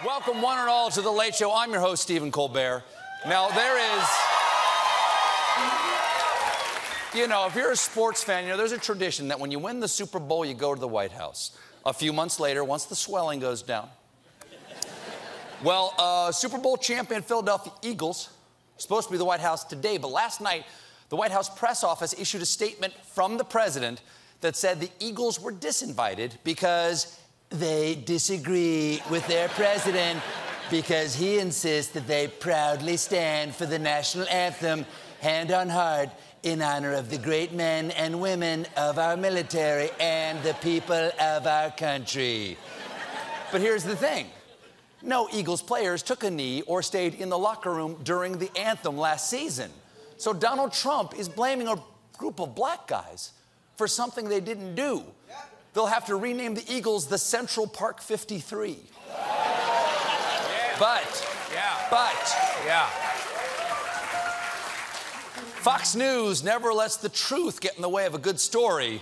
Welcome, one and all, to The Late Show. I'm your host, Stephen Colbert. Now, there is... You know, if you're a sports fan, you know, there's a tradition that when you win the Super Bowl, you go to the White House. A few months later, once the swelling goes down. Well, Super Bowl champion Philadelphia Eagles are supposed to be at the White House today, but last night, the White House press office issued a statement from the president that said the Eagles were disinvited because they disagree with their president because he insists that they proudly stand for the national anthem, hand on heart, in honor of the great men and women of our military and the people of our country. But here's the thing. No Eagles players took a knee or stayed in the locker room during the anthem last season. So Donald Trump is blaming a group of black guys for something they didn't do. They'll have to rename the Eagles the Central Park 53. But Fox News never lets the truth get in the way of a good story.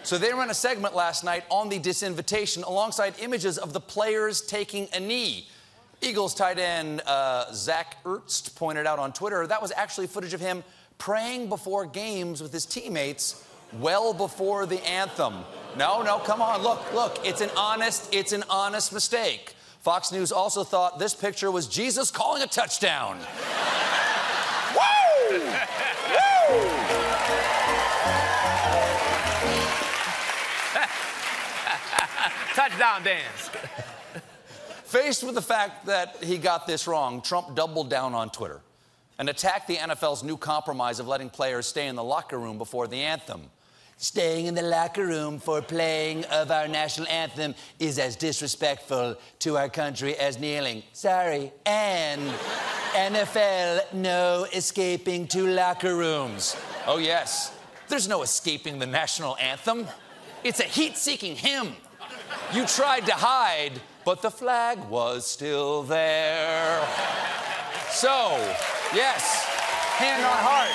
So they ran a segment last night on the disinvitation alongside images of the players taking a knee. Eagles tight end Zach Ertz pointed out on Twitter that was actually footage of him praying before games with his teammates well before the anthem. No, come on, look, it's an honest mistake. Fox News also thought this picture was Jesus calling a touchdown. Woo! Woo! Touchdown dance. Faced with the fact that he got this wrong, Trump doubled down on Twitter and attacked the NFL's new compromise of letting players stay in the locker room before the anthem. Staying in the locker room for playing of our national anthem is as disrespectful to our country as kneeling. Sorry. And NFL, no escaping to locker rooms. Oh, yes. There's no escaping the national anthem. It's a heat-seeking hymn. You tried to hide, but the flag was still there. So, yes, hand on heart.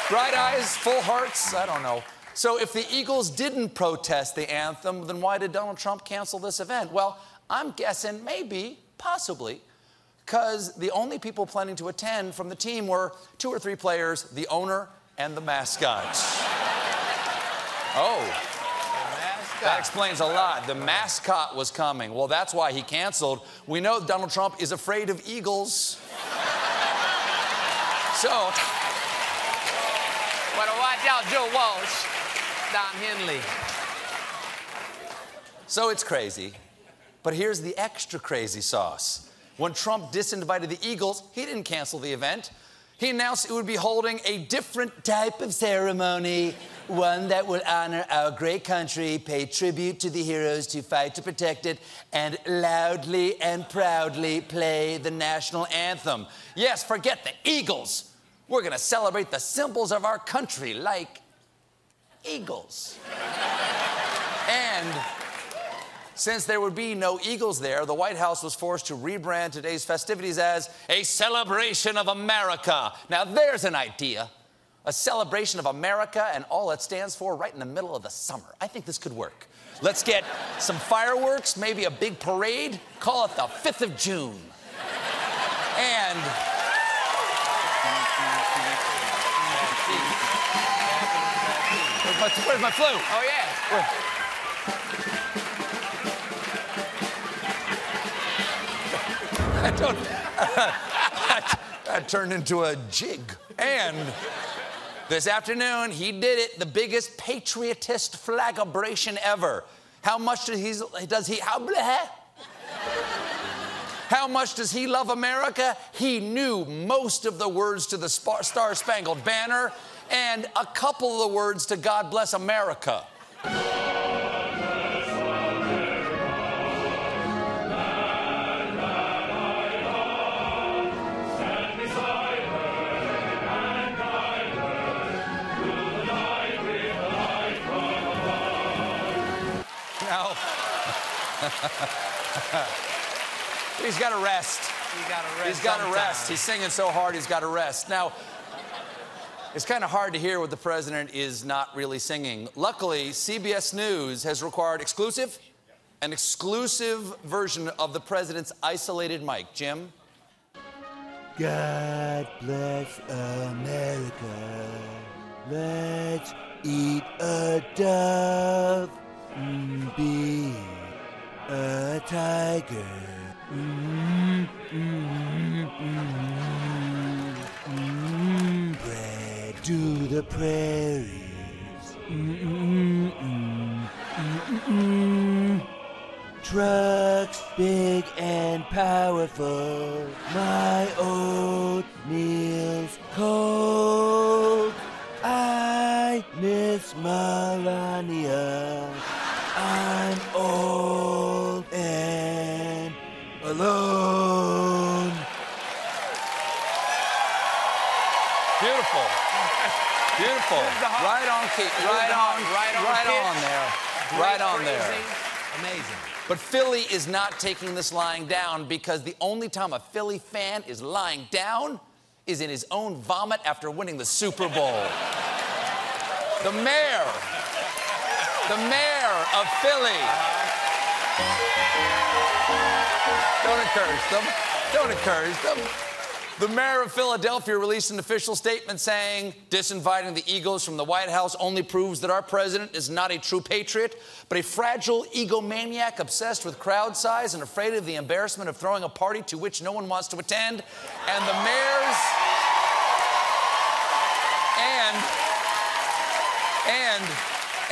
Bright eyes, full hearts, I don't know. So if the Eagles didn't protest the anthem, then why did Donald Trump cancel this event? Well, I'm guessing maybe, possibly, because the only people planning to attend from the team were 2 or 3 players, the owner, and the mascot. Oh, that explains a lot. The mascot was coming. Well, that's why he canceled. We know Donald Trump is afraid of eagles. So... Better watch out, Joe Walsh, Don Henley. So it's crazy, but here's the extra crazy sauce. When Trump disinvited the Eagles, he didn't cancel the event. He announced it would be holding a different type of ceremony, one that will honor our great country, pay tribute to the heroes who fight to protect it, and loudly and proudly play the national anthem. Yes, forget the Eagles. We're going to celebrate the symbols of our country, like eagles. And since there would be no eagles there, the White House was forced to rebrand today's festivities as a celebration of America. Now, there's an idea. A celebration of America and all it stands for right in the middle of the summer. I think this could work. Let's get some fireworks, maybe a big parade. Call it the 5th of June. And... Where's my flute? Oh, yeah. That turned into a jig. And this afternoon, he did it, the biggest patriotist flagabration ever. How much how much does he love America? He knew most of the words to the Star-Spangled Banner and a couple of the words to God Bless America. Now, he's got to rest. He's got to rest. He's singing so hard, he's got to rest. Now, it's kind of hard to hear what the president is not really singing. Luckily, CBS News has required exclusive An exclusive version of the president's isolated mic. Jim? God bless America. Let's eat a dove. Be a tiger. Bread to the prairies. Trucks big and powerful. My oatmeal's cold. I miss Melania. I'm old and alone. Beautiful. Beautiful. Right on, Kate. Right on there. Right on there. Amazing. But Philly is not taking this lying down, because the only time a Philly fan is lying down is in his own vomit after winning the Super Bowl. The mayor of Philly. Don't encourage them. Don't encourage them. The mayor of Philadelphia released an official statement saying, disinviting the Eagles from the White House only proves that our president is not a true patriot, but a fragile egomaniac obsessed with crowd size and afraid of the embarrassment of throwing a party to which no one wants to attend. And the mayor's...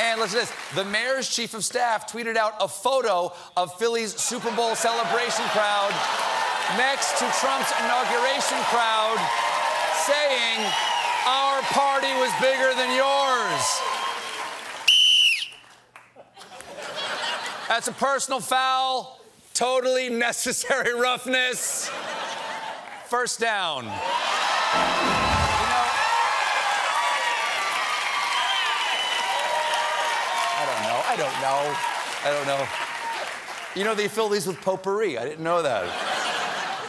And listen to this. The mayor's chief of staff tweeted out a photo of Philly's Super Bowl celebration crowd next to Trump's inauguration crowd, saying, "Our party was bigger than yours." That's a personal foul. Totally necessary roughness. First down. I don't know. You know, they fill these with potpourri. I didn't know that.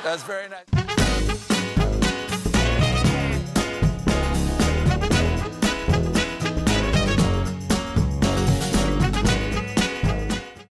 That's very nice.